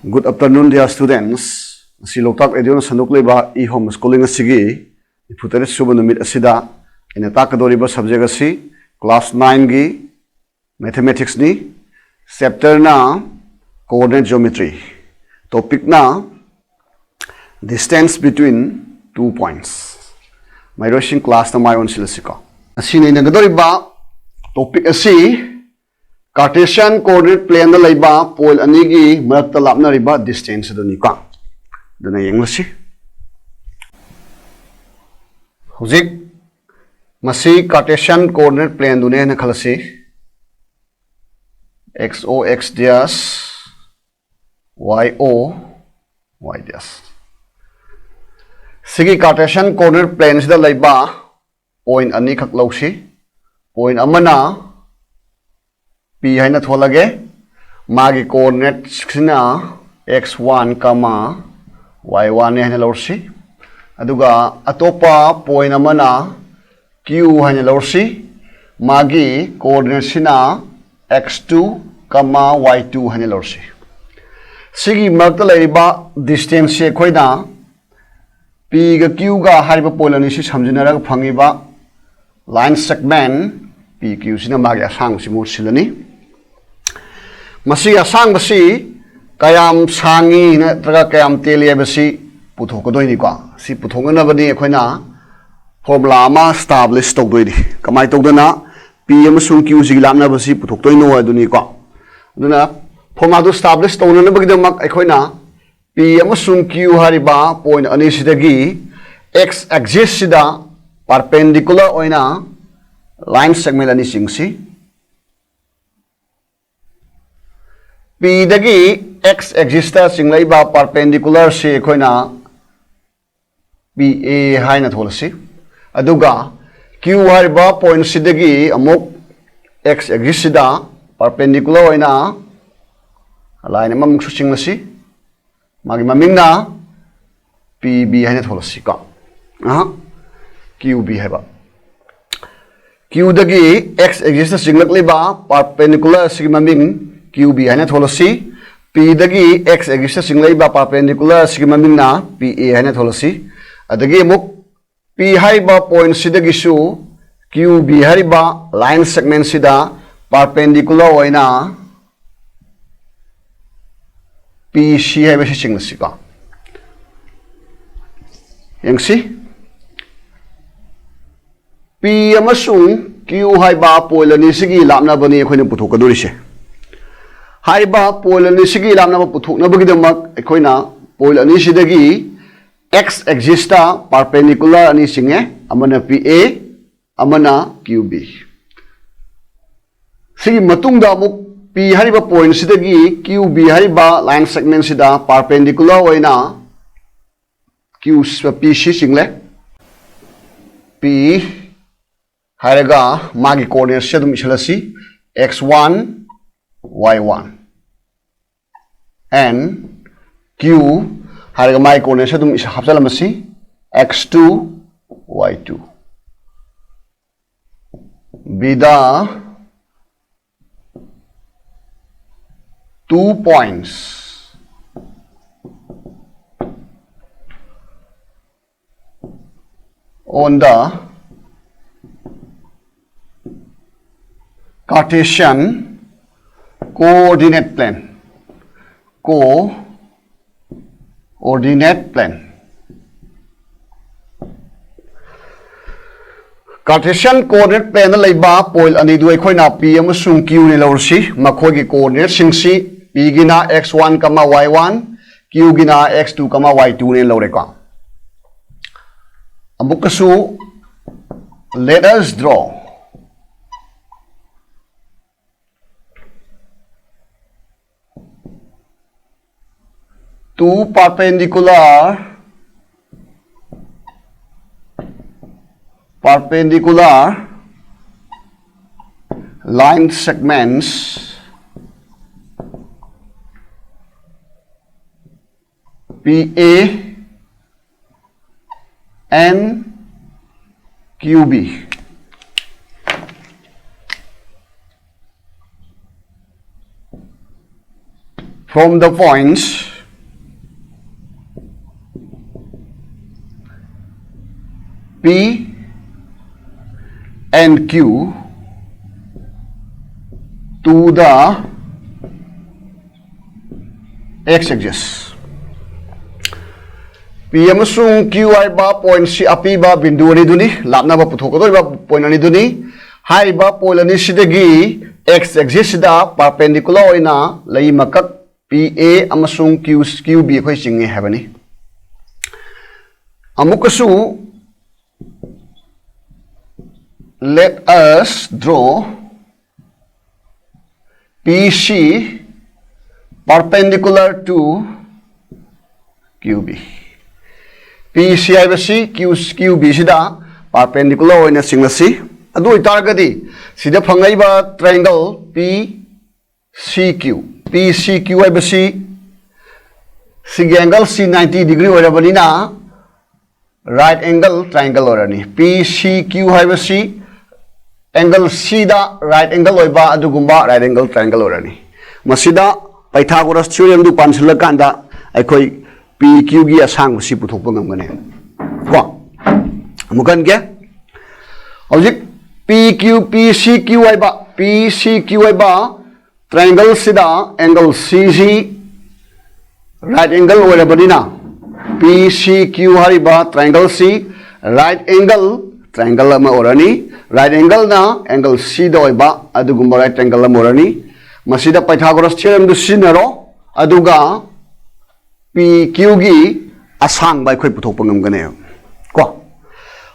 Good afternoon, dear students. Si Loktak Edion Sanuk Leba e-homeschooling asigi iputere suba numit asida inatakadoriba subject asi class 9 gi mathematics ni chapter na coordinate geometry topic na distance between 2 points. My rushing class na my own silasiko. Asini nagadoriba topic asi Cartesian coordinate plane na laiba point anigi marakta lapna riba distance doni ka dona yenglasi hujik masi Cartesian coordinate plane dune na khalasi xo x dash yo y dash sigi Cartesian coordinate plane sida laiba point ani khak lausi point amana P hai na tholage magi coordinate sina x1 y1 hai na lorsi aduga atopa point amana q hai na lorsi magi coordinate sina x2 y2 hai na lorsi sigi markta laiba distance se khoina p ga q ga hariba point ani si samjinara phangiba line segment pq sina magi asang si mo silani Masi asang basi kayam sangi na traga kayam teli basi puthok doi ni kwa si puthok na bani khoina formula ma establish tok doi di kamai tok dana p amasung q sig lamna basi puthok doi no aduni kwa aduna formula do establish to na bagi damak khoina p amasung q hariba point ani sidagi x axis sida perpendicular oina line segment ani singsi P dagi x exista singlai ba perpendicular si khoina PA haina tholasi aduga q hariba point sidagi amok x exista perpendicular oina line amam susinglasi magi mamingna PB haina tholasi ka QB haba q dagi x exista singlakli ba perpendicular si maming QB hai na tholosi P dagi x exista singlai ba perpendicular sigma mingna PA hai na tholosi adagi muk P hai ba point sidagi su QB hai ba line segment sida perpendicular oina PC hai ba si singlasi ka yangsi P amasung Q hai ba point ani sigi lapna bani khoina puthok kaduri se Haiba point ani sigi lamna ba puthok na bagi damak ekhoina point ani sidagi x exista perpendicular ani singe amana PA amana QB sigi matungda muk P hariba point sidagi QB hariba line segment sida perpendicular oina Q PC single P haraga magi coordinate sedum isalasi x1 y1 and q haraga my coordinate sedum isa hapsalamasi x2 y2 bida 2 points on the Cartesian coordinate plane Cartesian coordinate plane na laiba point ani du ekhoina p amasung q ni lorsi makhoi gi coordinate singsi p gina x1 y1 q gina x2 y2 ni lore ka amukasu let us draw two perpendicular line segments PA and QB. From the points P and Q to the x-axis. P amasung Q haiba point si api ba bindu ani duni lapna ba puthokadoi ba point ani duni haiba point ani sidagi x-axis da perpendicular oina lai makak PA amasung QB khoi chinge habani amukasu let us draw PC perpendicular to QB. PC haibasi QB sida perpendicular oina singlasi adu itargadi sida phangaiba triangle PCQ haibasi sig angle C 90 degree orabanina right angle triangle orani PCQ haibasi angle C da right angle oiba adugumba right angle triangle orani masida Pythagoras theorem du pansilakanda aikoi PQ gi asang si puthokpa ngamgane ko amukan ge object PCQ aiba triangle sida angle CG right angle orabadina PCQ hariba triangle C right angle triangle ama orani right angle na angle C da oiba adugumba right angle ama orani masida Pythagoras theorem du sinaro aduga PQ gi asang bai khoi puthokpa ngamgane ko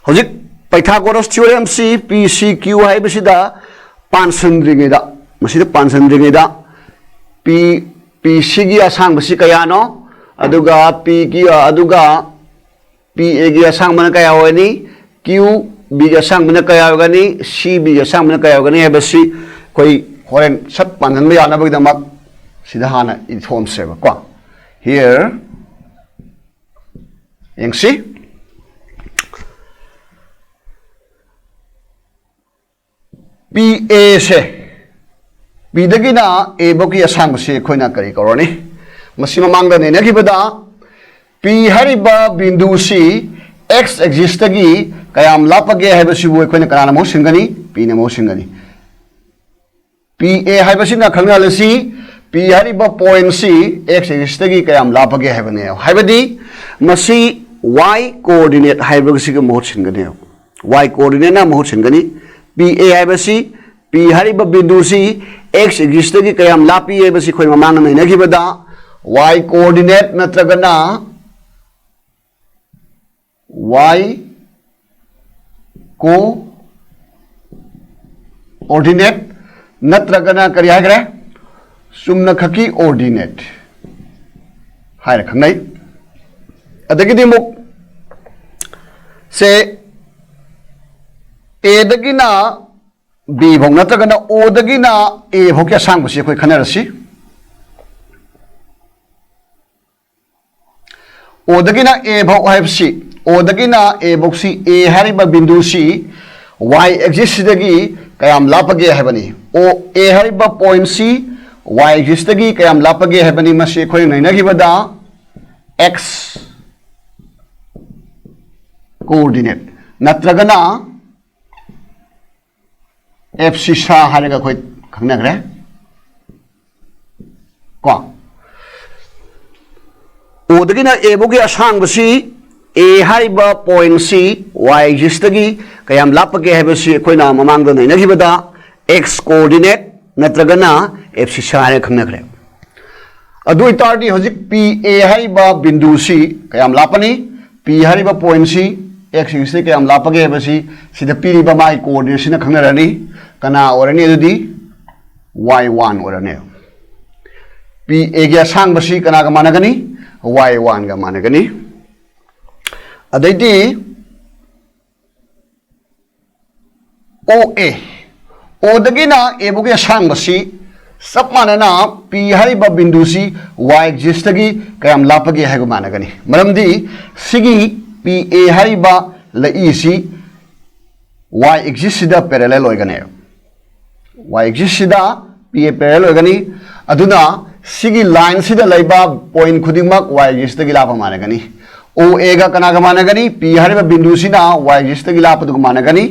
hojik Pythagoras theorem si PCQ haibasida pansandringeda masida pansandringeda PC gi asang basi kayano aduga aduga PA gi asang mana kaya wani QB gi asang mana kaya wani CB gi asang mana kaya wani haibasi koi horen sat pansanba yana bagdamak sida hana ithom seba ko here you see PA se P dagina A boki asang se khoina kari koroni masima mangda ne nakibada P hariba bindu si x axis tagi kayam lapage haibasi bu khoina kana mo singani P na mo singani PA haibasi na khangna lasi P hariba point C x axis tagi kayam lapage haibane haibadi masi y coordinate haibasi ga mo singani y coordinate na mo singani PA haibasi P hariba bindu si x axis tagi kayam lapi haibasi khoi mamang na nakibada y coordinate natragana y coordinate natragana kari hagre sumna khaki ordinate haira khangnai adagidi muk se A dagina B bhong natragana O dagina A bhong kya sang basi khoi khanarasi O dagina A bhong haibsi O dagina A bhong si A hariba bindu si y axis dagi kayam lapage haibani O A hariba point C y axis dagi kayam lapage haibani masi khoi nainagibada x coordinate natragana FC sa haraga khoi khangnagre ko O dagina A bogi asang basi A hariba point C y axis dagi kayam lapage haibasi khoina mamangda nainagibada x coordinate natragana FC sa haraga khangnagre adu itardi hojik PA hariba bindu C kayam lapani P hariba point C x axis kayam lapage haibasi sida P riba mai coordinate sina khangnarani kana orani adudi y1 orani PA gi asang basi kana ga managani y1 ga managani adaiti O dagina A bogi asang basi sab manana P hariba bindu si y axis tagi kayam lapage haigo managani maramdi sigi PA hariba lai si y axis sida parallel oigane y axis sida PA parallel oigani aduna sigi line sida laiba point khudingmak y axis tagi lapa managani ओ ए गा कना मानगनी P Hariba बिंदु सिना y axis तगी लापदु मानगनी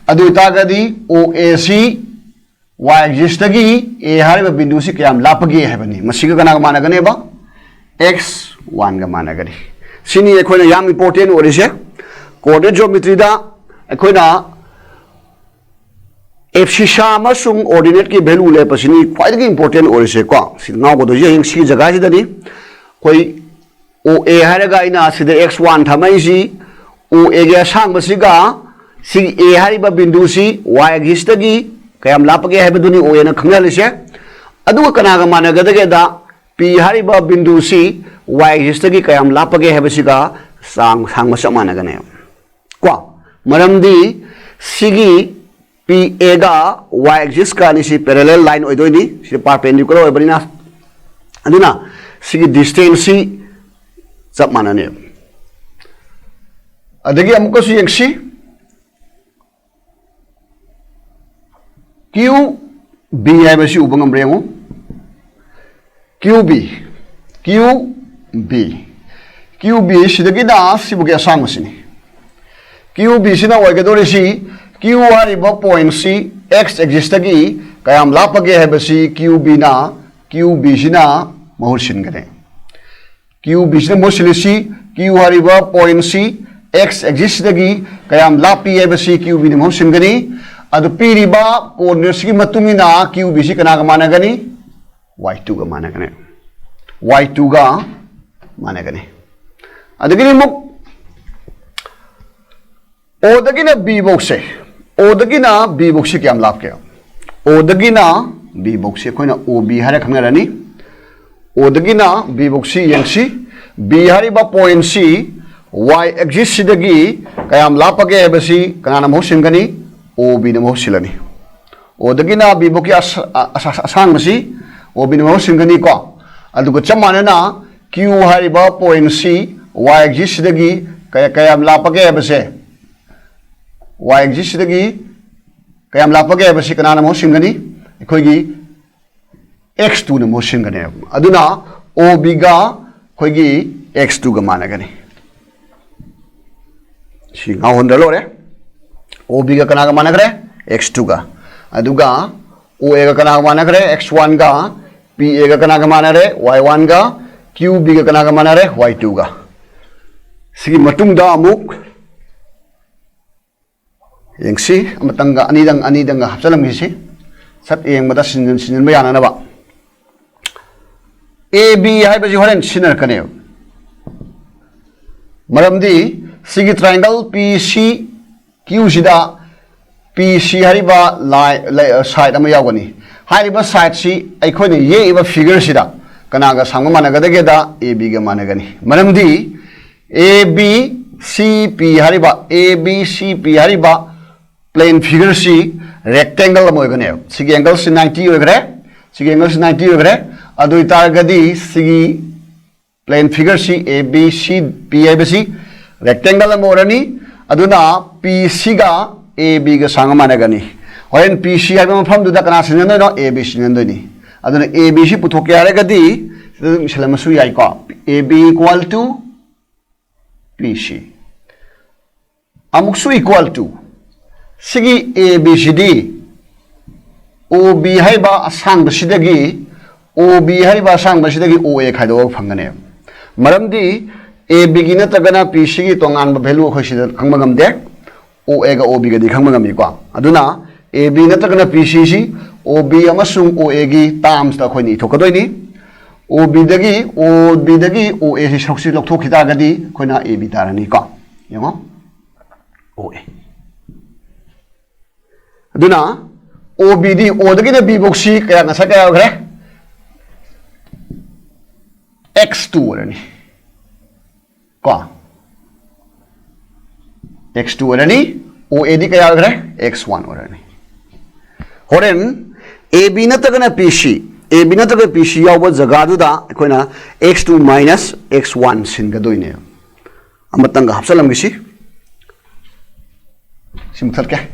अदु तागदी ओ ए सी y axis तगी ए हरिबा बिंदु सि कयाम लापगे हेबनी मसिगा कना मानगने बा x1 गा मानगनी सिनी एखोना याम इंपोर्टेंट ओरिसे कोऑर्डिनेट ज्योमेट्री दा एखोना एब्सिसा अमसुंग ऑर्डिनेट की वैल्यू ले पसिनी ख्वाइदगी इंपोर्टेंट ओरिसे को सिनाव को दोजे हिंग सी जगह सिदनी कोई ओ ए हारेगा इना सिदे x1 थमैसी ओ ए गे सांग बसिगा सि ए हारिबा बिंदु सि y एक्सिस तगी कयाम लापगे हेबदुनी ओ ए ना खंगलिसे अदु कनागा मानगदगेदा p हारिबा बिंदु सि y एक्सिस तगी कयाम लापगे हेबसिगा सांग सांग मस मानगने को मरमदी सिगी p a गा y एक्सिस का निसी पैरेलल लाइन ओइदोइनी सि परपेंडिकुलर ओइबनिना अदुना सिगी डिस्टेंस सि सब मानने अदगी अमुको सु यंगसी क्यू बी है बसी उबंगम रेंगो क्यू बी सिदगी दा सिबुगे असांग मसिनी क्यू बी सिना ओइगदोरिसी क्यू हारिबा पॉइंट सी एक्स एक्सिस तगी कयाम लापगे है बसी क्यू बी सिना महूर सिनगने क्यू बी सिना महूर सिलिसी क्यू हारिबा पॉइंट सी एक्स एक्सिस तगी कयाम लापी है बसी क्यू बी महूर सिनगनी अदु पीरिबा कोऑर्डिनेट्स की मतुंगिना क्यू बी सी कनागा मानगनी y2 गा मानगने y2 गा मानगने अदगिनी मुक ओ दगिना b बॉक्स से क्या लाभ के ओ दगिना b बॉक्स से कोइना ओ बी हारे खंगरानी ओ दगिना b बॉक्स से यंगसी b हारिबा पॉइंट सी y एक्सिस सिदगी कयाम लापगे हेबसी कनाना महूर सिनगनी ओ बी न महूर सिलनी ओ दगिना b बॉक्स की असांग मसी ओ बी न महूर सिनगनी को अदुगो चमानना q हारिबा पॉइंट सी y एक्सिस सिदगी कयाम लापगे हेबसे y एक्सिस सिदगी कयाम लापगे हेबसी कनाना महूर सिनगनी अखोगी x2 न महूर सिनगने अदुना ओ बी गा खोगी x2 गा मानगनी सी गा होंदलोरे ओ बी का कनागा मानगरे x2 का अदुगा ओ ए का कनागा मानगरे x1 का p ए का कनागा मानरे y1 का q b का कनागा मानरे y2 का सिगी मतुंगदा अमुक यंगसी अमतंगा अनीदंगा हपचलमगिसी सत येंगबदा सिनन बयाननबा a b हाइबजी होरेन सिनर कने मरमदी सिगी ट्रायंगल pc q सिदा pc हरिबा साइड अमा यावगनी हारिबा साइड सि अखोइने ये इबा फिगर सिदा कनागा सांग मानगदगेदा ab गा मानगनी मरमदी ab cp हरिबा प्लेन फिगर सी रेक्टेंगल अमा ओइगने सिगी एंगल से 90 ओइगरे अदु इतारगदी सिगी प्लेन फिगर सी ab cp हाइबसी रेक्टेंगल अमा ओरनी अदुना pc गा ab गा सांग मानगनी होरेन pc हाइबा मफमदुदा कना सिननदो ab सिननदोनी अदुना ab सि पुथोके हारगदी सलमसु याइको ab इक्वल टू pc अमुकसु इक्वल टू सिगी abcd ob हाइबा असांग बसिदगी ob हाइबा असांग बसिदगी oa खाइदो फंगने मरमदी ab गी नतगना pc गी तोंगान वैल्यू खोसिद खंगमगमदे oa गा ob गा खंगमगमीको अदुना ab नतगना pc सि ob अमसुंग oa गी टर्म्स ता खोइनी इथोकदोइनी ob दगी oa सि सौक्सि लौथोखिदागदी खोइना ab तारनी को यंगो oa अदुना OBD O दगी B boxy कया नसा कया होगरे X2 ओरनी को X2 ओरनी OAD कया होगरे X1 ओरनी होरेन AB नतगना AB नतगना PC याव जगादुदा अखोइना X2 minus X1 सिनगदोइने अमतंग हपसलमगिसी सिमथल क्या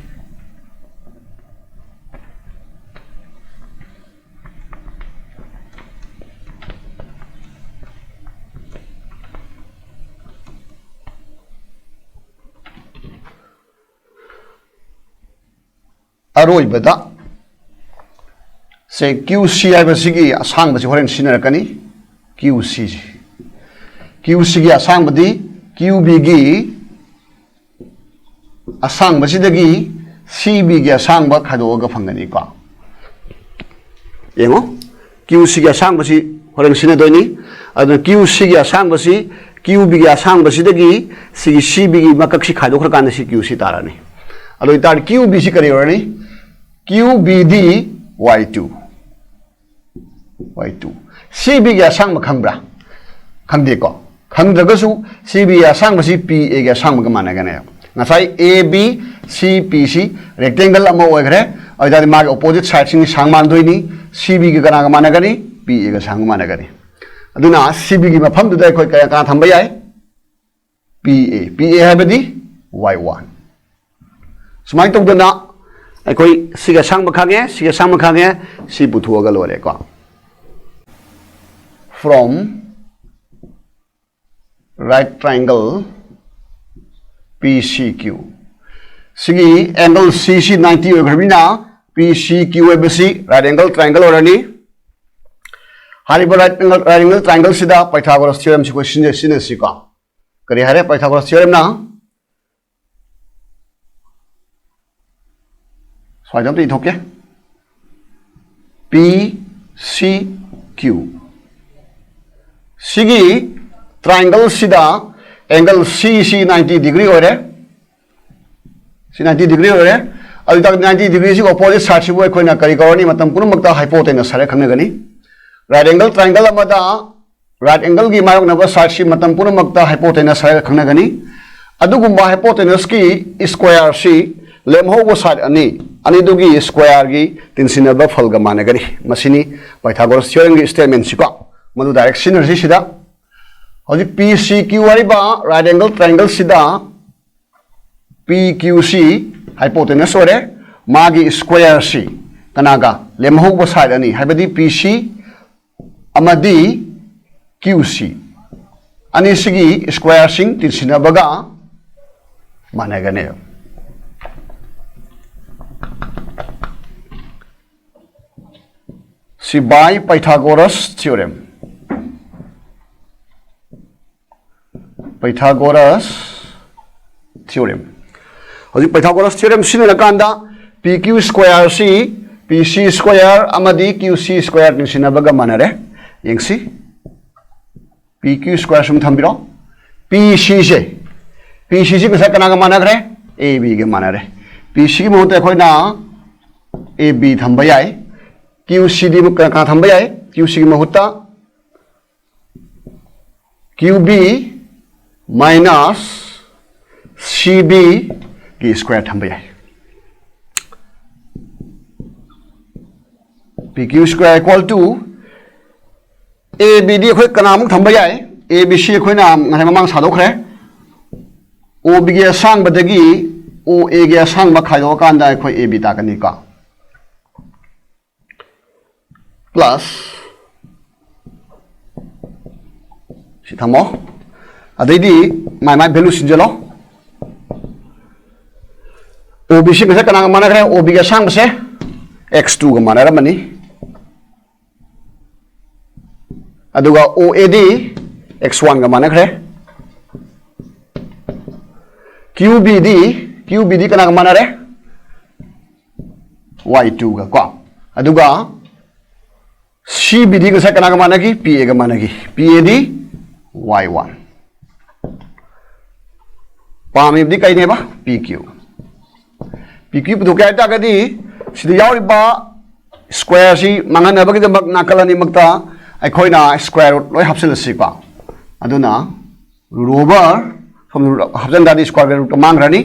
अरोइबदा से QC है असांग होरें सिनरकनी QC QC की असांग QB की असांग CB की असांग खादोग फंगनी को येंगो QC की असांग होरें सिनदोनी QC की असांग QB की असांग CB की मकक्षी खादोखरकान QC तारानी अदो इतार QB सी करी होरनी QBD Y2 CB की असांग खंगब्रा खंगदेको खंगद्रगसु CB की असांग PA की असांग मानगने ngasai AB CPC rectangle ama oigre oida mag opposite side sing sangman doini CB ki kana ga managani PA ga sang managani aduna CB ki mafam du dai khoi ka thamba yai PA habadi Y1 sumai tong dana koi si ga sang makhange si puthu ga lore ko from right triangle PCQ sigi angle CC 90 होगरबिना PCQ एबसी right angle triangle ओरनी हारिबा right angle triangle सिदा Pythagoras theorem सिको सिने सिको करि हारे Pythagoras theorem ना स्वाइदम तो इथोके PCQ sigi triangle सिदा angle CC 90 degree हो रहे C 90 degree हो रहे अभी तक 90 degree से opposite side से वो कोई ना करी करो नहीं मतलब कुछ मक्ता hypotenuse है खंगे Ghani right angle triangle अमदा right angle की मायों नबर side से मतलब कुछ मक्ता hypotenuse है खंगे गनी अदुगुम्बा hypotenuse की square सी लेमहो वो side अनि दुगी square की तीन सिनबा फल का माने गनी मशीनी पाइथागोरस थ्योरम की statement सिका मधु direct synergy सिदा और PCQ वारिबा right angle triangle सिदा PQC hypotenuse ओरे मागी square C कनागा लेमहो बो side अनि हाइबदी PC अमदी QC अनि सिगी square सिंग तिनसिना बगा मानेगने सी by Pythagoras theorem Pythagoras theorem. Hoji Pythagoras theorem sinna kanda PQ square C PC square amadi QC square ni sinna baga manare yengsi PQ square sum thambiro PC ko sa kana ga managre AB ge manare PC ki mohte khoi na AB thamba yai QC di mu ka thamba yai QC ki mohta QB minus CB की square थंबे PQ square equal to ABD अखोई कनाम थंबे ABC अखोई नाम ngane mamang सादोखरे OB की असांग बदगी OA की असांग बखायो कांदा अखोई AB ताकनी का प्लस सिथमो अदैदी माय वैल्यू सिंजलो OBC के कना माना करे OB के सांग से x2 का माना रमनी अदुगा OAD x1 का माना करे QBD कना माना रे y2 का को अदुगा CBD के कना माना की PA का माना की PAD y1 पामी दी कई नेबा PQ पुथोके हाइतागदी सिदा यावरिबा स्क्वायर सी मांगनबगी दमक नाकलनी मक्ता अखोइना स्क्वायर रूट लोय हापसिलसी को अदुना रूट ओवर सम हापजनदादी स्क्वायर रूट मांगरानी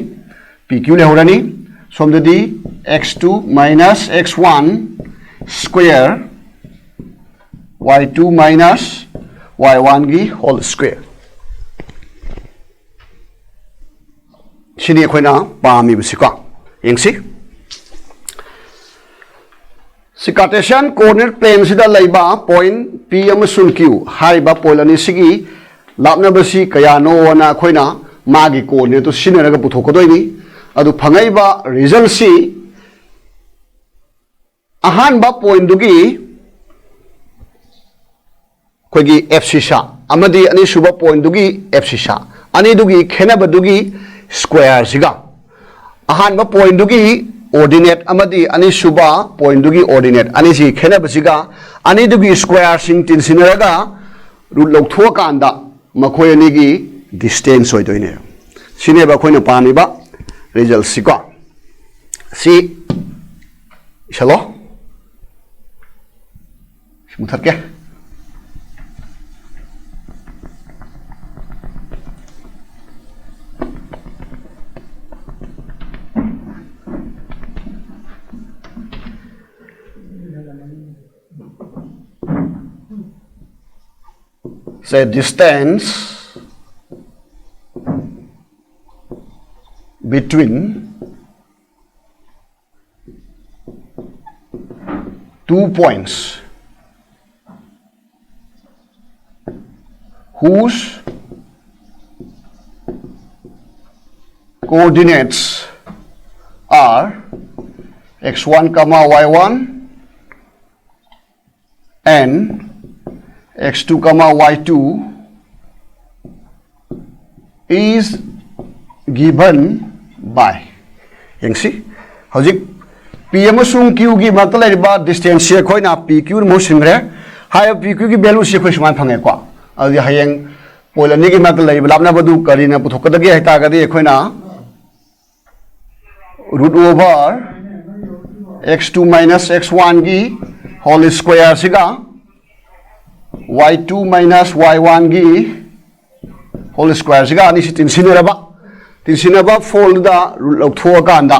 PQ लेहरनी सोमददी x2 minus x1 square y2 minus y1 की whole square सिनी अखोइना पामी बसिको यंगसी Cartesian coordinate plane sida laiba point P amasung Q hariba point ani sigi lapnabasi kayano wana khoina magi coordinate to sinaraga puthokadoi ni adu phangaiba result si अहानबा point दुगी कोई abscissa अमदी अनीसुबा point दुगी abscissa अनी दुगी खेनब दुगी स्क्वायर सिगा अहानबा पॉइंट दुगी ऑर्डिनेट अमदी अनीसुबा पॉइंट दुगी ऑर्डिनेट अनीसी खेनब सिगा अनी दुगी स्क्वायर सिंग तिनसिनरगा रूट लौथोकांदा मखोय अनीगी डिस्टेंस होइदोइने सिनेबा खोइना पामिबा रिजल्ट सिको सी चलो मुथरके say distance between two points whose coordinates are x1 comma y1 and x2 comma y2 is given by yengsi hojik p amasung q gi makta laiba distance se khoina p q mo simre hai p q gi value se khoi suman phange kwa adi hayeng polani gi makta laiba lapna badu karina puthokadagi haita gadi khoina root over x2 minus x1 gi whole square siga y2 minus y1 gi whole square siga ani tinsinaba fold da lok kanda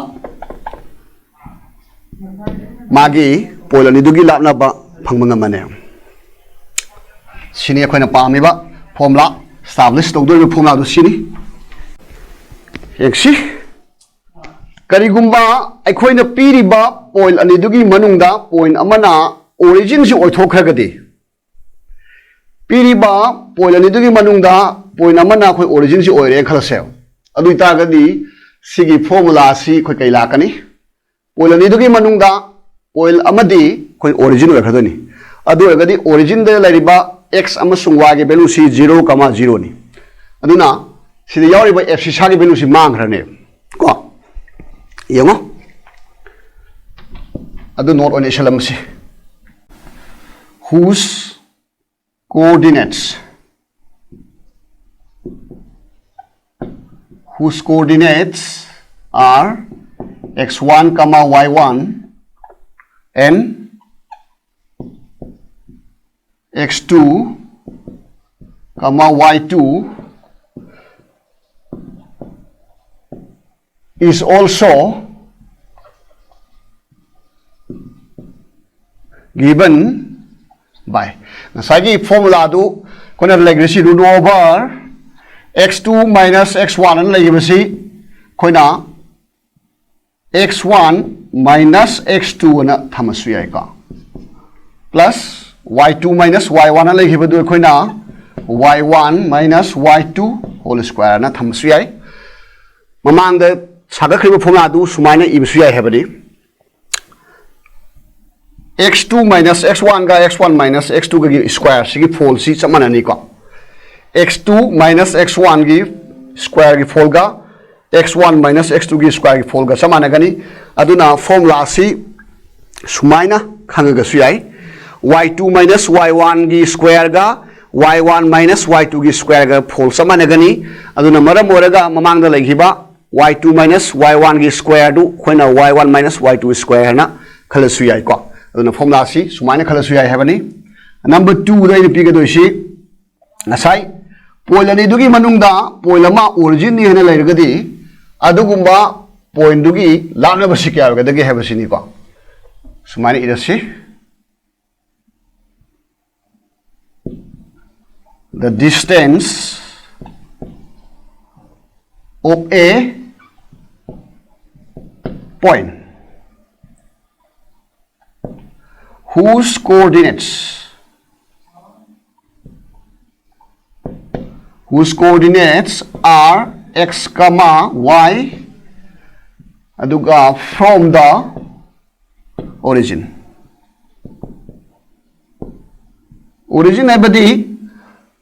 magi polani dugi lapna ba phangmanga mane sini khoina pami ba formula establish tawdoi formula du sini yengsi karigumba aikhoina piriba point ani dugi manungda point amana origin si oithokhragadi पीरिबा point अनिदुगी मनुंगदा point अमना खोय origin सि ओइरे खलसे अदुइ तागदी सिगी formula सि खोय कै लाकनी point अनिदुगी मनुंगदा पॉइंट अमदी खोय ओरिजिन ओइखदनी अदु ओइगदी ओरिजिन दे लरिबा x अमसुंग y गे वैल्यू सि 0,0 नि अदुना सिदे यावरिबा f सि सा गे वैल्यू सि मांगखरने को यंगो अदु नोट ओने सलमसि whose coordinates are x1 comma y1 and x2 comma y2 is also given by nasagi formula du kona legresi root over x2 minus x1 an legibasi koina x1 minus x2 na thamasu yai ka plus y2 minus y1 an legibadu koina y1 minus y2 whole square na thamasu yai mamang da saga khriba formula du sumaina ibsu yai hebadi x2 minus x1 ga x1 minus x2 ga square sigi fold si chamana ni ko x2 minus x1 gi square gi fold ga x1 minus x2 gi square gi fold ga chamana gani aduna formula si sumaina khanga ga su yai y2 minus y1 gi square ga y1 minus y2 gi square ga fold chamana gani aduna maram oraga mamang da laigiba y2 minus y1 gi square du khoina y1 minus y2 square na khala su yai ko aduna formula si sumaina khala su yai habani number 2 da ina piga doisi nasai point ani dugi manungda point lama origin ni hena lairagadi adugumba point dugi lana basi kya ga dagi habasi ni ko sumaina idasi the distance of a point whose coordinates are x comma y aduga from the origin origin है बदी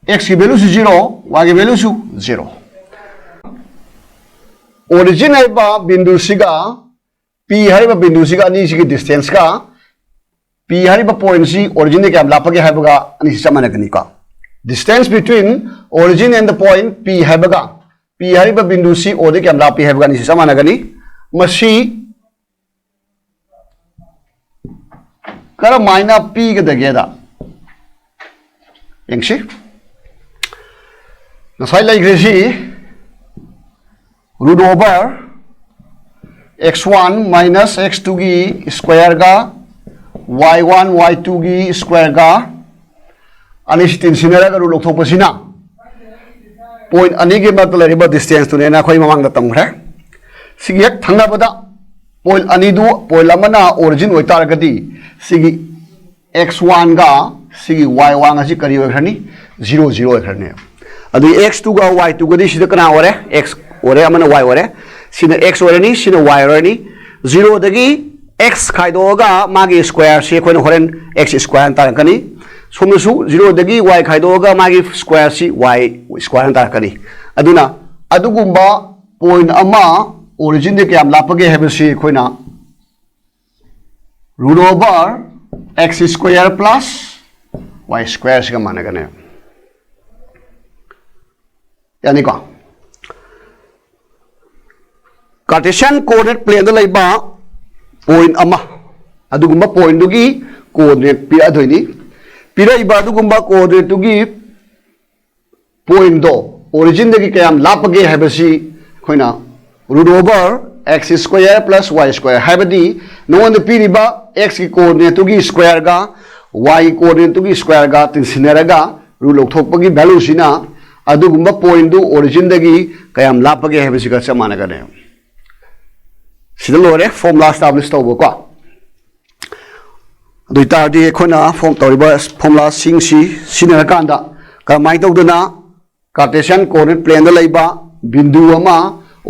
x की value से 0 y की value से 0 origin है बा बिंदु सिगा p है बा बिंदु सिगा नहीं सिगी distance का p है बा point सी origin ने क्या लाप के है बगा नहीं समान करनी का distance between origin and the point p है बगा p है बा बिंदु सी और क्या लाप है बगा नहीं समान करनी मसी कर माइना p के दगेदा यंगशी नसाई like root over x1 minus x2 की स्क्वायर का y1 y2 की स्क्वायर का अनिश तीन सिनेरा का रूल थोप पसीना पॉइंट अनी के बाद तो लेरिबा डिस्टेंस तो नेना कोई ममांग दतम है सिगी एक थंगा बदा पॉइंट अनी दो पॉइंट लमना ओरिजिन होता रखती सिगी x1 का सिगी y1 का सी करी हुए खरनी 0 0 खरने अदु x2 का y2 का दी सिदा कना ओरे x ओरे अमन y ओरे सिना x ओरे नी सिना y ओरे नी 0 दगी x खाइदोगा मागी स्क्वायर से कोइन होरेन x स्क्वायर तारकनी सोमसु 0 दगी y खाइदोगा मागी स्क्वायर सी y स्क्वायर तारकनी अदुना अदुगुंबा पॉइंट अमा ओरिजिन दे क्या लापगे हेबसी कोइना root over x square plus y square से माने गने यानी का कार्टेशियन कोऑर्डिनेट प्लेन दा लैबा पॉइंट अमा अदुगुंबा पॉइंट दुगी कोऑर्डिनेट पिरा दोइनी पिरा इबा अदुगुंबा कोऑर्डिनेट दुगी पॉइंट दो ओरिजिन दगी कयाम लापगे हैबसी खोइना root over x square plus y square हैबदी नोन द पिरिबा x की कोऑर्डिनेट दुगी स्क्वायर गा y कोऑर्डिनेट दुगी स्क्वायर गा तिनसिनेरगा रूल लौथोकपगी वैल्यू सिना अदुगुंबा पॉइंट दु ओरिजिन दगी कयाम लापगे हैबसी का समान गने सिदा लोरे फॉर्मुला एस्टैब्लिश तौबको दुइतादी खोना फॉर्म तौरिबा फॉर्मुला सिंगसी सिनरकांदा कमाई तौदना कार्टेशियन कोऑर्डिनेट प्लेन दा लैबा बिंदु अमा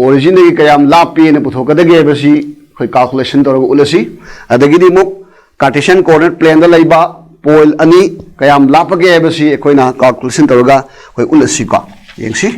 ओरिजिन दगी कयाम लापे ने पुथोकदगे बसी खोय कैलकुलेशन तौरग उलसी अदगिदी मुक कार्टेशियन कोऑर्डिनेट प्लेन दा लैबा पॉइंट अनी कयाम लापगे बसी खोइना कैलकुलेशन तौरगा खोय उलसी का यंगसी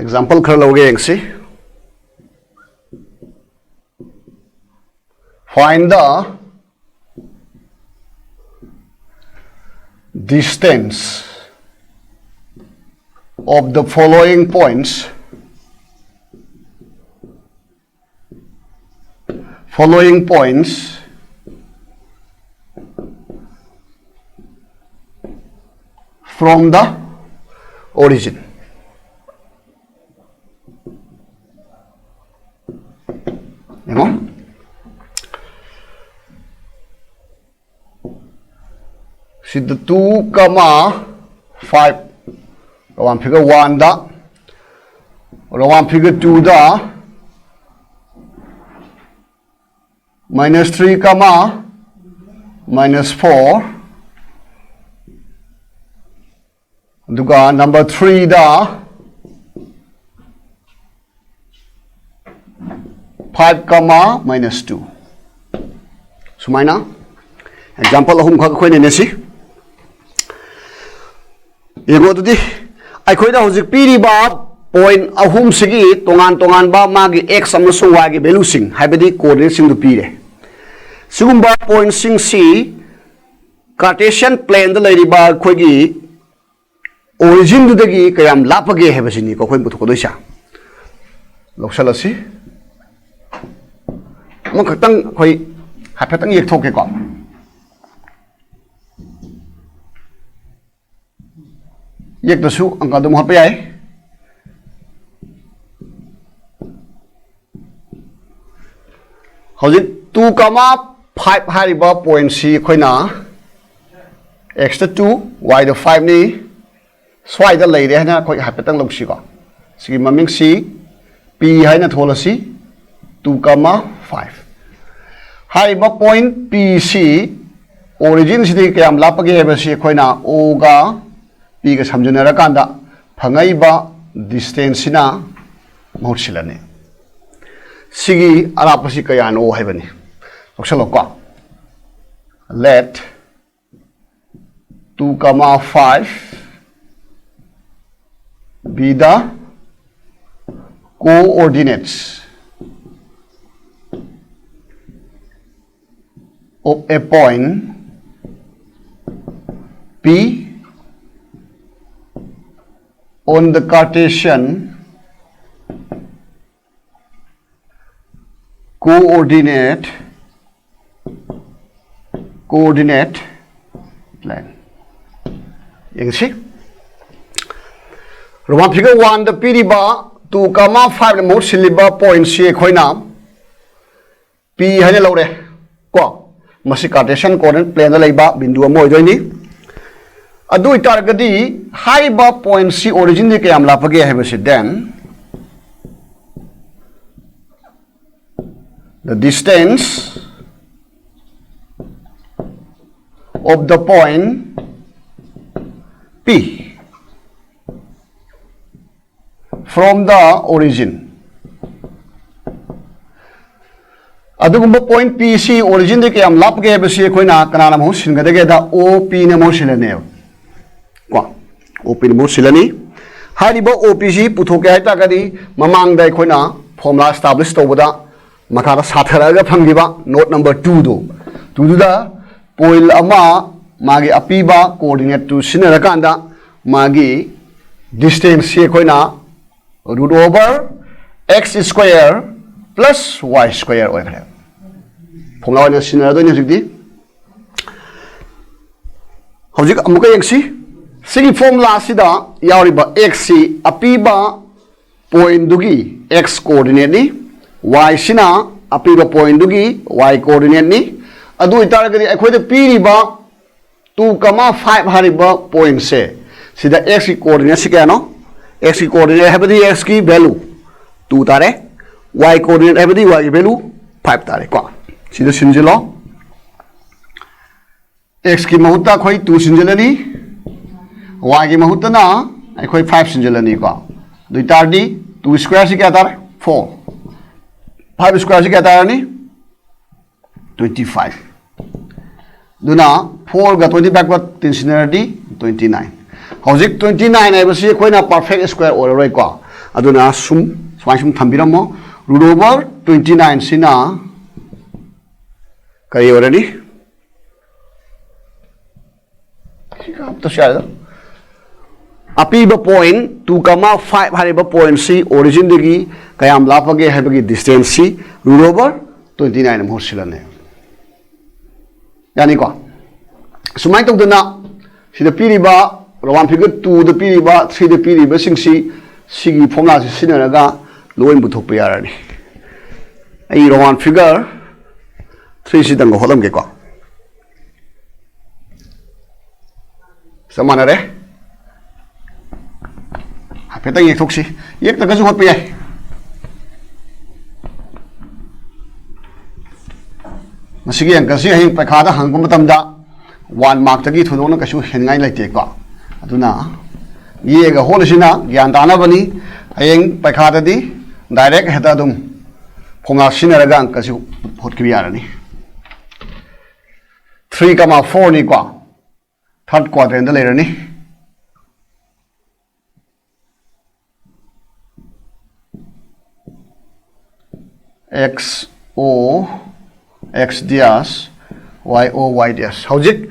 एग्जाम्पल खर लोगे यंगसी find the distance of the following points from the origin. See the 2, 5 rawan figure 1 da rawan figure 2 da minus 3 minus 4 duga number 3 da 5 minus 2 sumaina example ahum kha khoi ne si येगो दुदी अखोइदा हुजिक पीरिबा point अहुम सिगी तोंगान तोंगान बा मागी x अमसुंग y की value सिंग हाइबदी coordinate सिंग दु पीरे सिगुंबा पॉइंट सिंग सी कार्टेशियन प्लेन द लैरिबा खोगी ओरिजिन दुदगी कयाम लापगे हेबसिनी को खोइ बुथको दोइसा लोक्सलसी म खतंग खोइ हाफेतंग एक थोके को एक दसु अंका दम हपे आए हौजिक 2,5 हारिबा पॉइंट सी अखोइना x दा 2 y दा 5 नि स्वाइदा लेरे हना अखोइ हाइपेतंग लौसिको सिगी ममिंग सी p हाइना थोलसी 2,5 हारिबा पॉइंट p सी ओरिजिन सिदी कयाम लापगे हेबसी अखोइना o गा p गा समजुनरकांदा फंगाइबा distance Cina महउसिलने सिगी अरापसी कयानो हाइबनी लौसलोको let 2,5 be the coordinates of a point P on the Cartesian coordinate plane. Yang si Roman figure 1 the piriba 2,5 the most siliba point si khoina p hane lore ko masi Cartesian coordinate plane da leiba bindu amo joini adu itargadi high ba point c origin de kayam lapage haibasi then the distance of the point P from the origin. अदुगुम्बा point P सी origin de kayam lap ge basi khoina kana nam hu singa de da OP ne mo silane ko OP ne mo silani haribo OP si puthoke hai ta gadi mamang dai khoina formula establish tobada makara sathara ga phangiba note number 2 do da point ama magi apiba coordinate to sinarakanda magi distance se koina root over x square plus y square oikre formula na sinara do ni jigdi hojik amuka yengsi sigi formula sida yauriba x si apiba point dugi x coordinate ni y sina apiba point dugi y coordinate ni adu itaragadi akhoi piriba 2,5 hariba point se sida x ki coordinate si kano x ki coordinate habadi x ki value 2 tare y coordinate habadi y ki value 5 tare ko sida sinjilo x ki mahutta khoi 2 sinjilani y ki mahutta na akhoi 5 sinjilani ko dui tardi 2 square si kya tare 4 5 square si kya tare ni 25 Duna 4 ga 20 backward tensionality 29 hojik 29 ai basi koina perfect square order ko aduna sum thambiramo root over 29 sina kai orani to share apiba point 2,5 hariba point c origin degi kayam lapage habagi distance c root over 29 mo silane yani ko sumai tok dana sida piriba roman figure 2 the piriba 3 the piriba singsi sigi formula si sinaraga loin buthok pe yarani ai roman figure 3 si dang holam ge ko samana re apeta yek thok si yek ta ga ju hot pe yai masigi ang kasi hing pakhada hangkum tamda 1 mark tagi thudona kasu hengai laite ko aduna ye ga holisina gyan dana bani hing pakhada di direct heta dum phonga sinaraga ang kasu hotki yarani 3,4 ni ko third quadrant da lerani x o x ds y o y ds hojik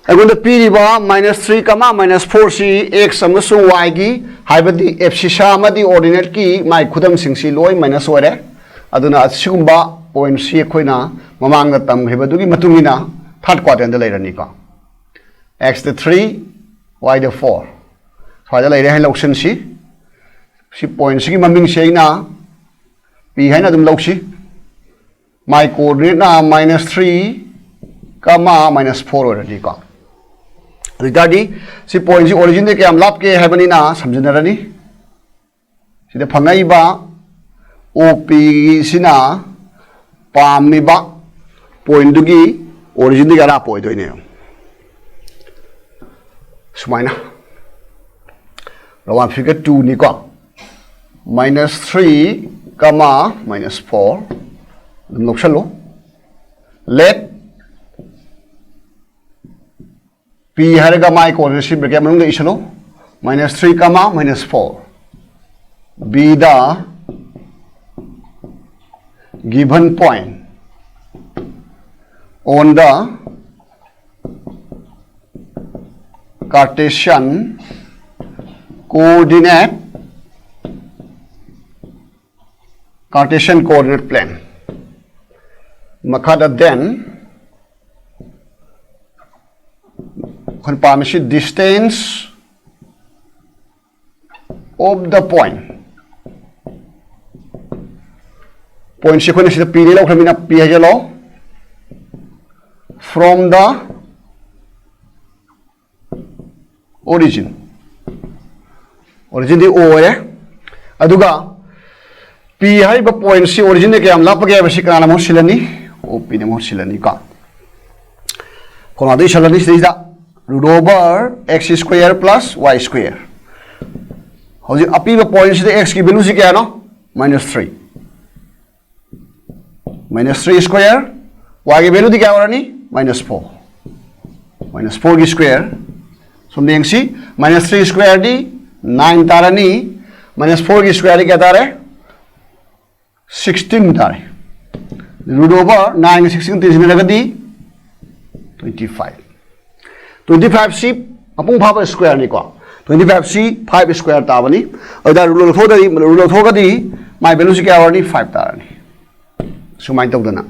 agonda piriba -3 minus 4 c x amasung y gi haibadi f c sha amadi ordinate ki mai khudam singsi loi minus ore aduna sigumba point c khoina mamang na tam ghebadu gi matungina third quadrant da leirani ko x the 3 y the 4 phada leire hai loction si point si gi maming seina p haina dum loksi my coordinate ना -3 कमा -4 ओरदी को रिटाडी सि point सि origin दे क्या लाप के हैबनी ना समझनरनी सिदे फंगाइबा OP सिना पामिबा point दुगी origin दे गरा पॉइंट दोइने सुमाइना रोमान फिगर 2 नि को -3 कमा -4 दम लोक्सलो लेट p हरगा माई कोऑर्डिनेट ब्रैकेट में इसलो -3 कमा -4 be the given point on the Cartesian coordinate plane. Makada then confirmation distance of the point. Point sequence is the period of P hello from the origin. Origin the O है अदुगा P है बा point से origin के हम लाप गया बस इकराना मोर सिलनी O P ने मोर सिलनी का कौन आदि सिलनी सीधा root over x square plus y square. हो जी अपी बा point से x की वैल्यू से क्या है ना -3 -3 square y की वैल्यू क्या हो रहा नहीं -4 की square सुनते हैं सी -3 square दी 9 तारा नहीं -4 की square दी क्या तारा 16 तारा root over 9 की 16 तीसरी लगा दी 25 सी अपुंग भाव square नहीं को 25 सी 5 square तावा नहीं और इधर रूल थोड़ा दी माय वैल्यू से क्या हो रहा नहीं 5 तारा नहीं सुमाइन तो दना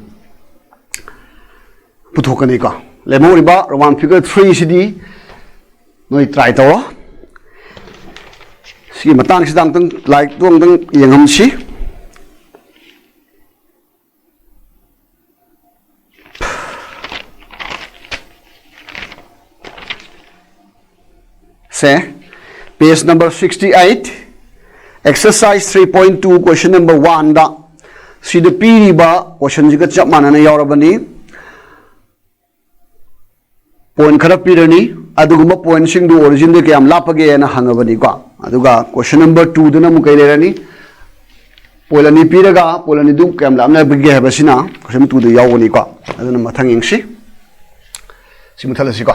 पुथोकनी का लेमोरिबा रोमान फिगर 3 सिदी नोई ट्राई तो सी मतंग से तंग लाइक तो तंग यंगम सी से page number 68 exercise 3.2 question number 1 दा सी द पीरिबा क्वेश्चन जिका चप मानना यावरबनी पॉइंट खरा पीरनी अदुगुम पॉइंट सिंग दु ओरिजिन दे क्याम लापगे ना हंगबनी को अदुगा क्वेश्चन नंबर 2 दना मुकै लेरनी पोलनी पीरगा पोलनी दु क्याम लामना बगे हबसिना क्वेश्चन 2 दे यावनी को अदुना मथंग यंगसी सिमुथलसी को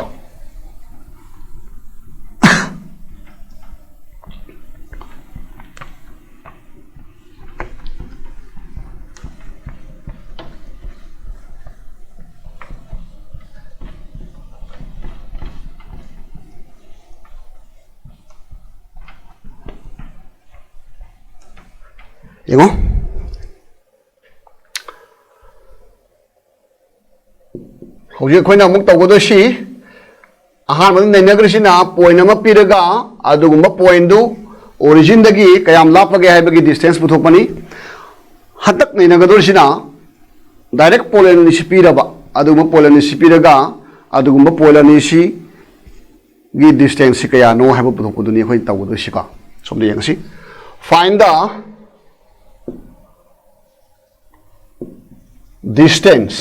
यंगो होजे खोइना अमुक तौगदोसी अहानबद नैनग्रसिना पॉइंट अमा पीरगा अदुगुम्बा पॉइंट दु ओरिजिन दगी कयाम लापगे हाइबगी डिस्टेंस पुथोपनी हतक नैनगदोसिना डायरेक्ट पोलेन निसि पीरबा अदुगुम्बा पोलेन निसि पीरगा अदुगुम्बा पोलेन निसि गी डिस्टेंस कया नो हाइब पुथोपदुनि खोइ तौगदोसिका सोमदे यंगसी find the distance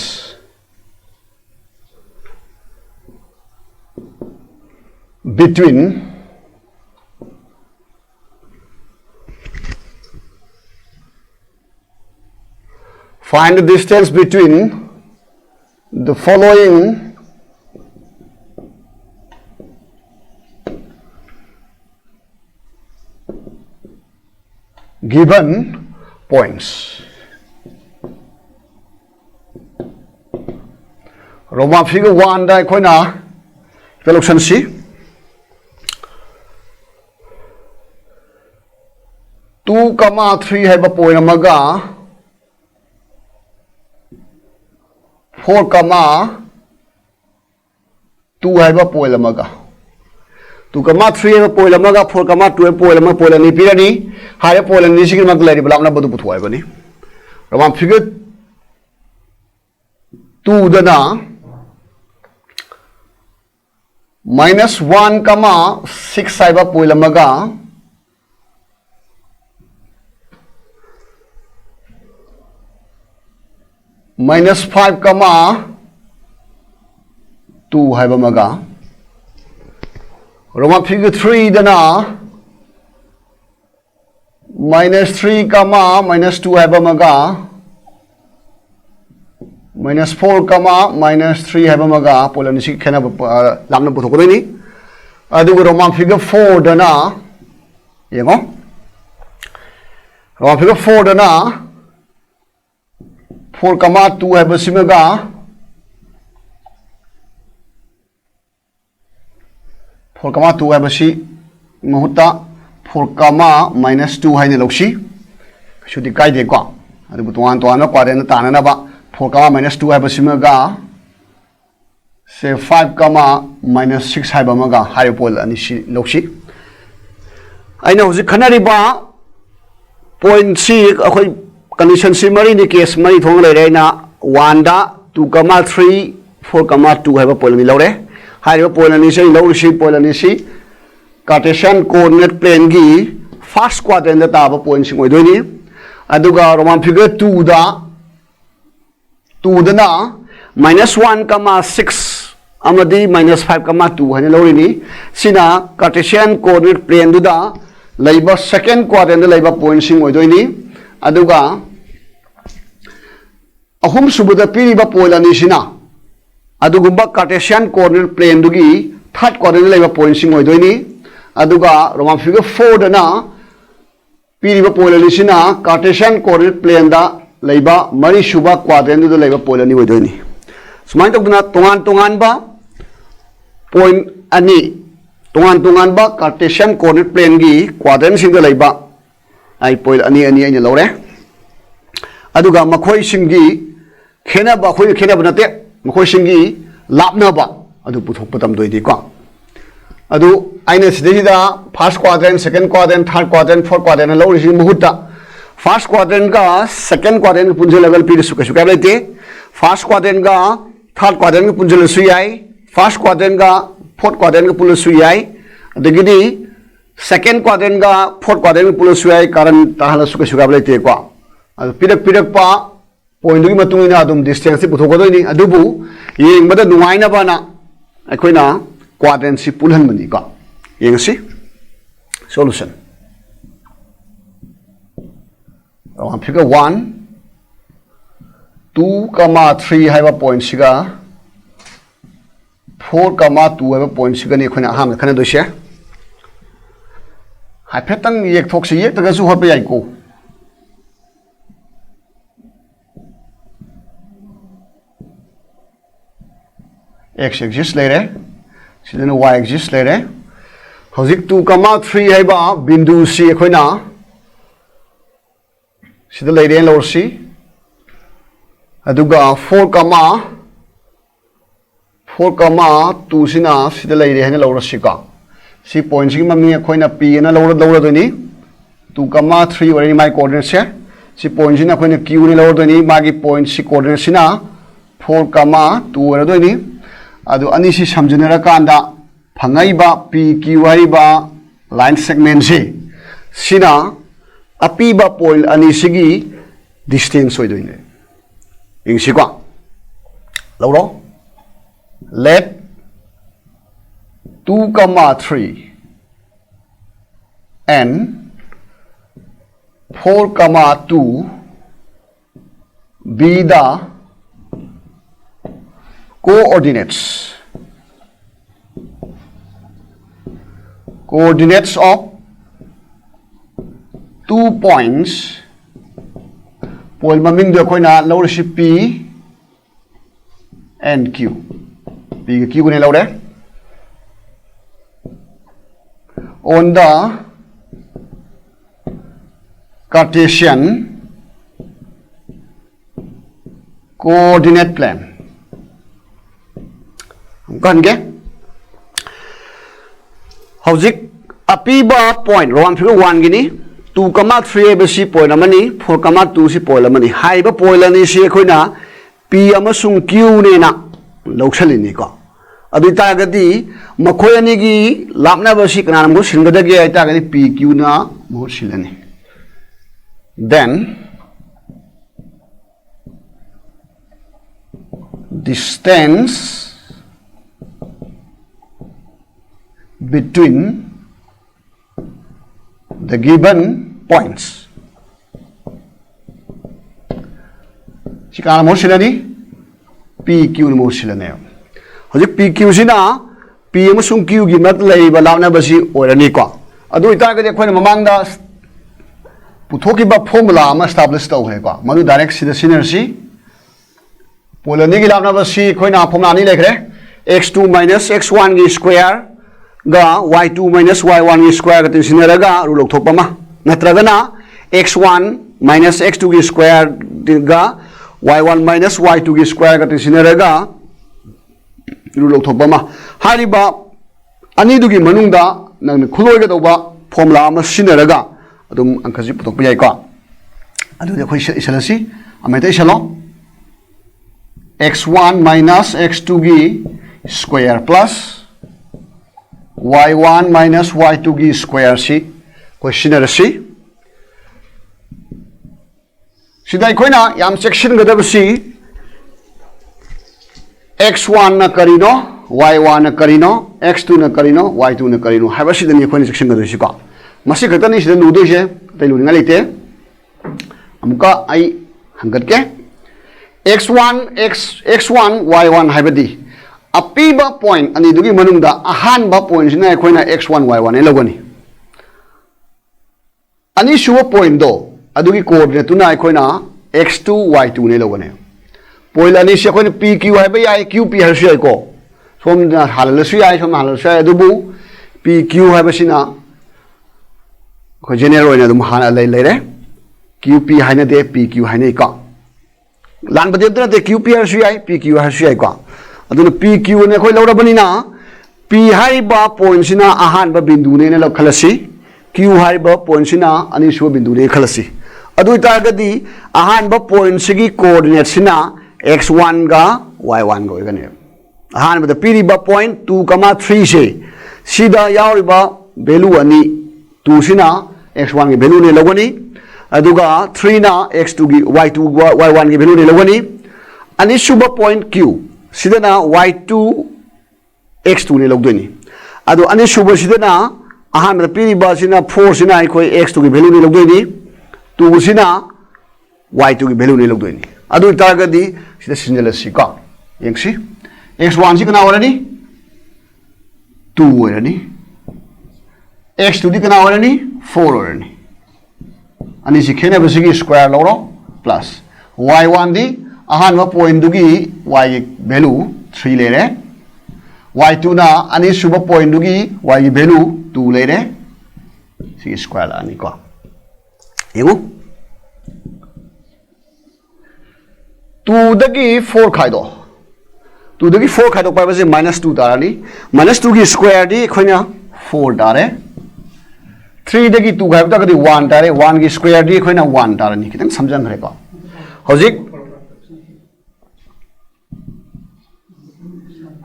between find the distance between the following given points. Roma figure 1 दा कोइना वेलोक्शन सी 2,3 है पॉइंट अमगा 4,2 है पॉइंट अमगा 2,3 है पॉइंट अमगा 4,2 है पॉइंट अमगा पॉइंट नि पिरनी हाय पॉइंट नि सिगिन मग लेरि ब्लाकना बदु पुथु आइबनी Roma figure 2 dana minus 1 comma 6 haiba point amaga minus 5 comma 2 haiba amaga Roman figure 3 dana minus 3 comma minus 2 haiba amaga minus 4 comma minus 3 haiba amaga polan si khena lamna puthok doi ni adu Roman figure 4 dana yengo Roman figure 4 dana 4 comma 2 haiba simaga 4 comma 2 haiba si mahutta 4 comma minus 2 haine lokshi shudi kai de ko adu tuan tuan na kwaren ta na ba 4 comma minus 2 haiba simaga say 5 comma minus 6 haiba maga hai pol ani si lokshi aina hoji khanari ba point c akhoi condition si mari ni case mari thong le re na 1 da 2 comma 3 4 comma 2 haiba pol ni lore hai ba pol ani si lo si pol ani si Cartesian coordinate plane gi first quadrant da ta ba point sing oi doi ni aduga Roman figure 2 da 2 dana minus 1 comma 6 amadi minus 5 comma 2 hane lori ni sina Cartesian coordinate plane du da laiba second quadrant da laiba point sing oi doi ni aduga ahum subuda piri ba point ani sina adugumba Cartesian coordinate plane du gi third quadrant da laiba point sing oi doi ni aduga Roman figure 4 dana piri ba point ani sina Cartesian coordinate plane da laiba mari suba quadrant du da laiba point ani oi doi ni sumai tokduna tongan ba point ani tongan ba Cartesian coordinate plane gi quadrant sing da laiba ai point ani ani lore aduga makhoi sing gi khena ba khoi khena ba nate makhoi sing gi lapna ba adu puthok patam doi di ko adu aina sidida first quadrant second quadrant third quadrant fourth quadrant lori si muhutta first quadrant ka second quadrant punje level pi su ka laite first quadrant ka third quadrant ka punje su yai first quadrant ka fourth quadrant ka punje su yai adagidi second quadrant ka fourth quadrant ka punje su yai karan tahala su ka laite ko adu pirak pa point gi matung ina adum distance si puthok doi ni adubu yeng bada nuai na bana akoina quadrant si pulhan mani ko yeng si solution figure 1 2 comma 3 haiba point siga 4 comma 2 haiba point siga ni khona ham khana do she hai phetang yek thok si yek ta su hot ba yai ko x exists later sidana y exists later hozik 2 comma 3 haiba bindu si khoina sida later lor si aduga 4 comma 2 sina sida later hena lor si ka si point si mami khoina p na lor do ni 2 comma 3 ori my coordinate se si point sina khoina q ni lor do ni magi point si coordinate sina 4 comma 2 ori do ni adu ani si samjunara kanda phangai ba p q wari ba line segment si sina api ba point ani sigi distance oi doine ing si kwa loro let 2 comma 3 and 4 comma 2 be the coordinates of 2 points point maming do koina lor si p and q p q ne lor on the Cartesian coordinate plane kan ge hojik apiba point roman figure 1 gini 2 comma 3 ba si point amani 4 comma 2 si point amani hai ba point ani si khoina p P amasung Q ne na lawsalini ko adu taragadi makhoi ani gi lapna basi kana mo singada ge ai taragadi PQ na mo silani then distance between the given points sikana mo silani PQ mo silani hoji PQ sina P amasung Q gi mat leiba lapna basi oirani ko adu taragadi khoi mamang da puthokki ba formula ama establish tau hai ko madu direct sida synergy polani gi lapna basi khoi na formula ni lekhre x2 minus x1 gi square ga y2 minus y1 gi square ga tinsinera ga ru lok thokpa ma natraga na x1 minus x2 gi square ga y1 minus y2 gi square ga tinsinera ga ru lok thokpa ma hariba ani du gi manungda nang khuloi ga doba formula ama sinera ga adum angkaji putok pai ko adu de khoi isalasi amai tai salo x1 minus x2 gi square plus y1 minus y2 gi square si question si sidai khoina yam section gadab si x1 na karino y1 na karino x2 na karino y2 na karino haba sidani khoina section gadab si ko masi khatani sida nudo je tai lu ngai lete amuka ai hangat ke x1 y1 haibadi apiba point ani dugi manungda ahan ba point sina khoina x1 y1 e logani ani shuwa point do adugi coordinate tuna khoina x2 y2 ne logani point ani se khoina pq haiba ya qp harsi ai ko som na halasu ya som halasu ya dubu pq haiba sina ko general oina dum hana lai lai re qp haina de pq haina ka lan ba de de qp harsi ai pq harsi ai ka aduna PQ ne khoi lawrabani na P haiba point sina ahan ba bindu ne la khalasi Q haiba point sina ani shu bindu ne khalasi adu targadi ahan ba point sigi coordinate sina x1 ga y1 ga igane ahan ba P ba point 2,3 se sida yauriba value ani 2 sina x1 gi value ne logani aduga 3 na x2 gi y2 ga y1 gi value ne logani ani shuba point Q sidana y2 x2 ne logdoni adu ani shuba sidana ahan ma piri ba sina 4 sina khoi x2 gi value ne logdoni 2 sina y2 gi value ne logdoni adu targadi sida sinjala sika yengsi x1 si kana orani 2 orani x2 di kana orani 4 orani ani si khena basigi square loro plus y1 di ahan ma point dugi y value 3 le re y2 na ani suba point dugi y value 2 le re si square la ani ko yengu 2 dagi 4 khai do 2 dagi 4 khai do pa ba -2 darani -2 gi square di khoina 4 dare 3 dagi 2 khai ba ga 1 dare 1 gi square di khoina 1 darani kitang samjang khare ko hojik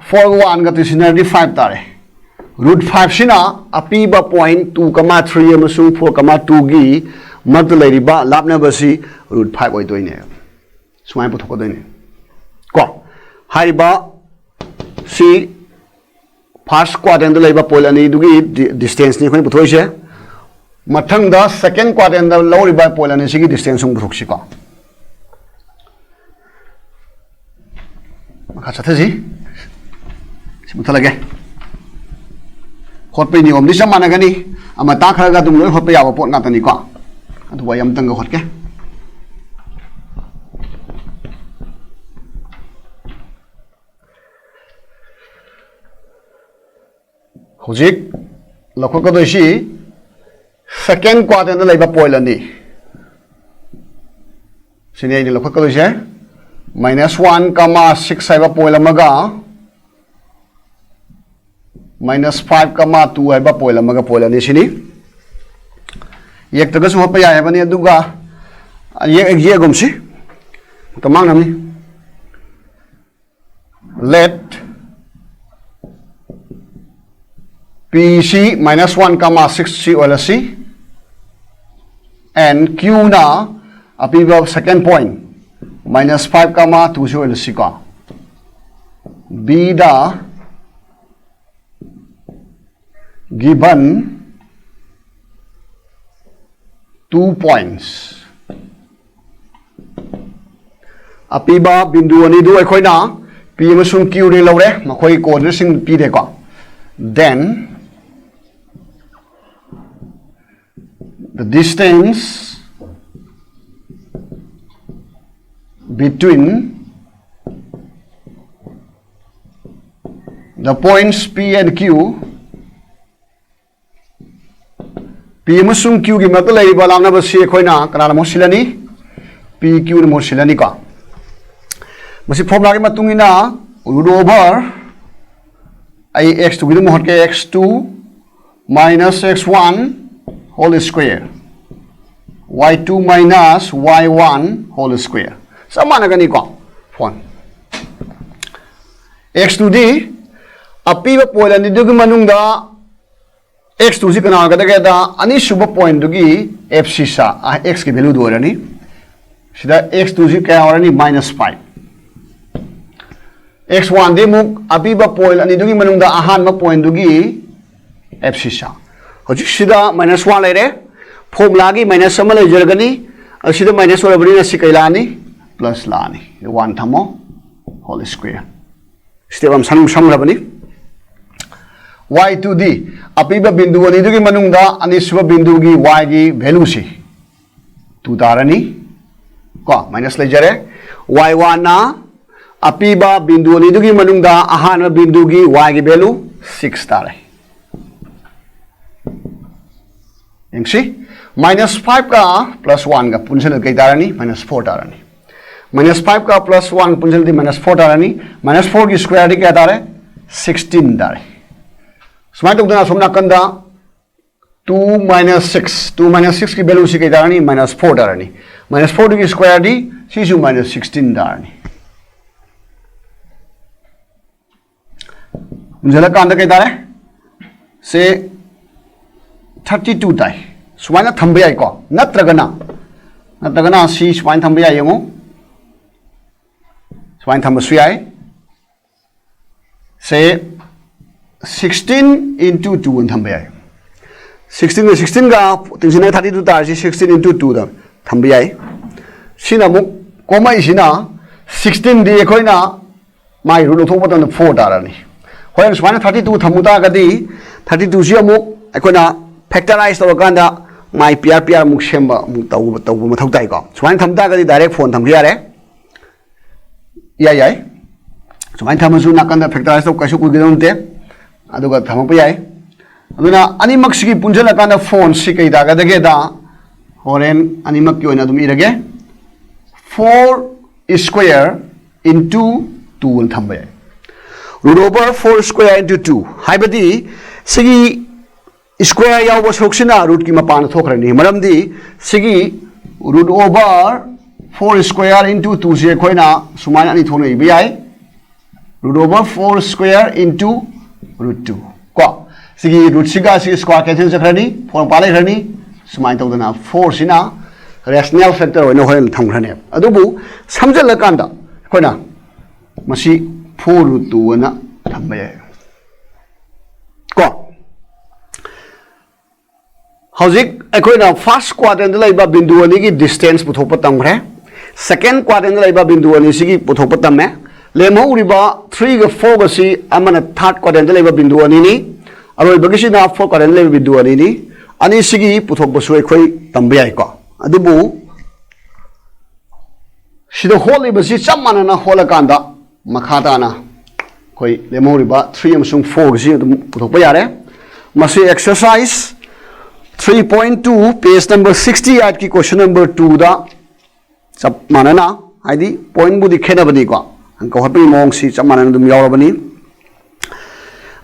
4 1 ga tisina di 5 tare root 5 sina api ba point 2,3 amasung 4,2 gi mad lai ba lapna basi root 5 oi doine sumai puthok doine ko hai ba si first quadrant lai ba point ani dugi distance ni khoi puthoi se mathang da second quadrant da lori ba point ani sigi distance sung puthok si ko makha chathaji simuta lage hot pe ni om ni samana gani ama ta khara ga dum loi hot pe yawa pot na tani ko adu wa yam tang ga hot ke hojik lakhok ka doisi second quadrant lai ba point ani sine ni lakhok ka doise -1,6 sai ba point lamaga -5,2 hai ba point lamaga point ani sini yek taga su pa ya bani aduga ye gumsi tamang nami let PC minus 1 comma 6 C or C and Q na apiba second point minus 5 comma 2 C or C ka B da given 2 points apiba bindu ani du akhoi na P amasung Q re lawre makhoi coordinate sing P de ko then the distance between the points P and Q P amasung Q gi mak lei ba lam na ba se khoi na kana mo silani P Q na mo silani ka masi formula gi matung ina root over I x2 gi mo hot ke x2 minus x1 whole square y2 minus y1 whole square samana gani ko phone x2 di api ba point ani du gi manung da x2 si kana ga da ani suba point du gi fc sa x ki value du rani sida x2 si ka orani minus 5 x1 di muk api ba point ani du gi manung da ahan ma point du gi fc sa hoji sida minus 1 lai re formula gi minus sama lai jargani sida minus ora bari na si kaila ni plus la ni 1 thamo whole square step am sam rabani y2 di apiba bindu ani du gi manung da ani suba bindu gi y gi value si 2 darani ko minus lai jare y1 na apiba bindu ani du gi manung da ahan bindu gi y gi value 6 dare MC minus 5 ka plus 1 ka punjal kai darani minus 4 darani minus 5 ka plus 1 punjal di minus 4 darani minus 4 ki square di kya dare 16 dare smart udana somna kanda 2 minus 6 ki value si kai darani minus 4 darani minus 4 ki square di si su minus 16 darani punjal kanda kai dare se 32 dai sumaina thambe ai ko natragana si sumaina thambe ai yengo sumaina thamba su ai say 16 into 2 and thambe ai 16 ga tingsin 32 tar si 16 into 2 da thambe ai sina mu komai sina 16 di khoina mai ru thok patam 4 tarani hoyan sumaina 32 thamuta ga di 32 si amu akhona factorize to ganda my pr muk semba muk taw mathau tai ko sumain thamta ga direct phone tham riare yai sumain thamasu nakanda factorize to kasu ku gidonte aduga thampa yai aduna ani maksigi punjala kana phone si kai da ga dage da horen ani mak ki oina dum irage 4 square into 2 will thamba yai root over 4 square into 2 haibadi sigi square yaw bo soksina root ki mapan thokrani maramdi sigi root over 4 square into 2 se khoina sumai ani thonei bi ai root over 4 square into root 2 ko sigi root siga si square cancel sakrani form palai rani sumai tawdana 4 sina rational factor oina hoel thamgrane adubu samjala kanda khoina masi 4 root 2 na thambe ko Howzik akoina first quadrant laiba bindu ani ki distance puthokpa tamgre second quadrant laiba bindu ani sigi puthokpa tamme lemho uriba 3 ga 4 ga si amana third quadrant laiba bindu ani ni aroi bagisi na 4 quadrant laiba bindu ani ni ani sigi puthokpa su khoi tambe ai ko adubu sida hole ba si chamana na hola kanda makhata na khoi lemho uriba 3 amsung 4 ga si puthokpa yare masi exercise 3.2 page number 68 की question number 2 दा सब मानना आदि point बुद्धि खेना बनी को अंक happy मोंग सी सब मानना तुम यार बनी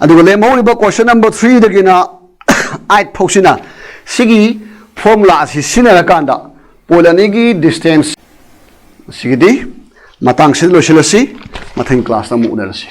अदुगले लेमोरिबा question number 3 दगिना 8 फोक्सिना सिगी formula सि सिनरा कांदा पोलनी की distance सिगिदी मतंग से लोशलसी ꯃꯊꯪ ꯀ꯭ꯂꯥꯁꯇ ꯑꯃꯨꯛ ꯎꯅꯔꯁꯤ